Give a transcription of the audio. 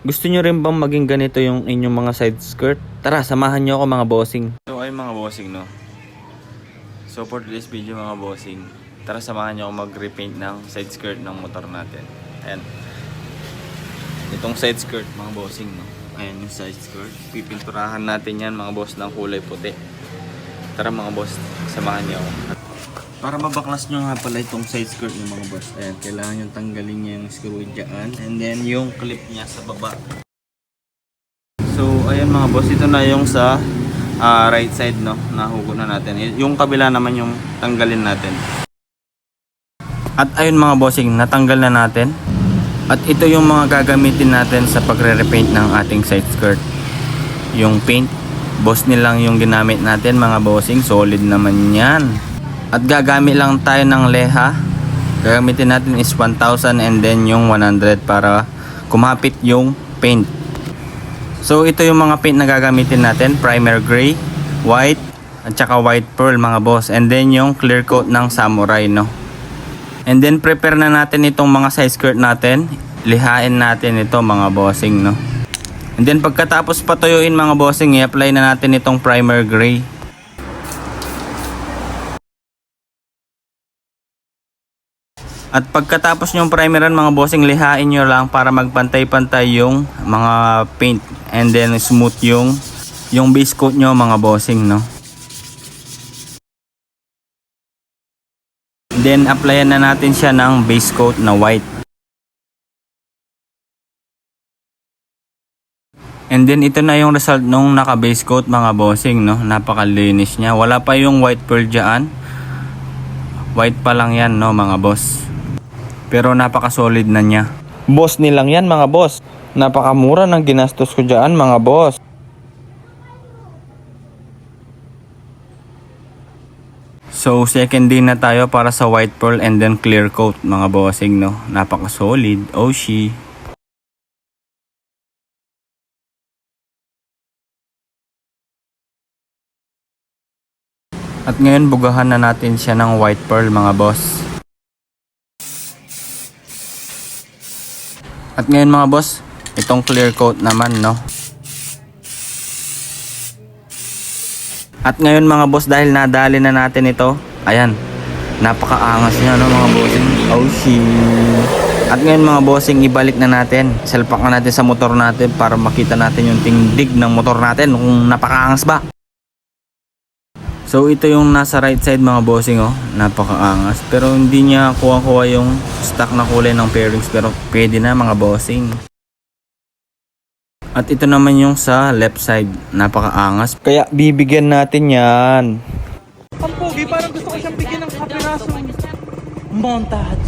Gusto nyo rin bang maging ganito yung inyong mga side skirt? Tara, samahan nyo ako mga bossing. So ayun mga bossing, no? So for this video mga bossing, tara samahan nyo ako mag-repaint ng side skirt ng motor natin. Ayan. Itong side skirt mga bossing, no? Ayan yung side skirt. Pipinturahan natin yan mga boss ng kulay puti. Tara mga boss, samahan nyo ako. Para mabaklas nyo nga pala itong side skirt ng mga boss. Ayan, kailangan nyo tanggalin niya yung screw dyan. And then yung clip niya sa baba. So ayan mga boss, ito na yung sa right side, no, nahugo na natin. Yung kabila naman yung tanggalin natin. At ayun mga bossing, natanggal na natin. At ito yung mga gagamitin natin sa pagre-repaint ng ating side skirt. Yung paint, boss nilang yung ginamit natin mga bossing. Solid naman yan. At gagamit lang tayo ng leha. Gagamitin natin is 1,000 and then yung 100 para kumapit yung paint. So ito yung mga paint na gagamitin natin. Primer gray, white, at saka white pearl mga boss. And then yung clear coat ng samurai, no. And then prepare na natin itong mga side skirt natin. Lihain natin ito mga bossing, no. And then pagkatapos patuyuin mga bossing, i-apply na natin itong primer gray. At pagkatapos nyong primeran mga bossing, lihain nyo lang para magpantay-pantay yung mga paint. And then smooth yung base coat nyo mga bossing, no. Then applyan na natin siya ng base coat na white. And then ito na yung result nung naka base coat mga bossing, no. Napakalinis niya. Wala pa yung white pearl dyan. White pa lang yan, no mga boss. Pero napaka solid na niya. Boss nilang yan mga boss. Napakamura ng ginastos ko dyan mga boss. So second day na tayo para sa white pearl and then clear coat mga bossing, no. Napaka solid. Oshi. At ngayon bugahan na natin siya ng white pearl mga boss. At ngayon mga boss, itong clear coat naman, no. At ngayon mga boss, dahil nadali na natin ito, ayan, napakaangas niya, no mga bossing. Oh shit. At ngayon mga bossing, ibalik na natin. Salpak na natin sa motor natin para makita natin yung tindig ng motor natin kung napakaangas ba. So ito yung nasa right side mga bossing, oh. Napakaangas. Pero hindi niya kuha-kuha yung stock na kulay ng pairings, pero pwede na mga bossing. At ito naman yung sa left side. Napakaangas. Kaya bibigyan natin yan. Ang pogi, parang gusto ko siyang bigyan ng kapirasong montage.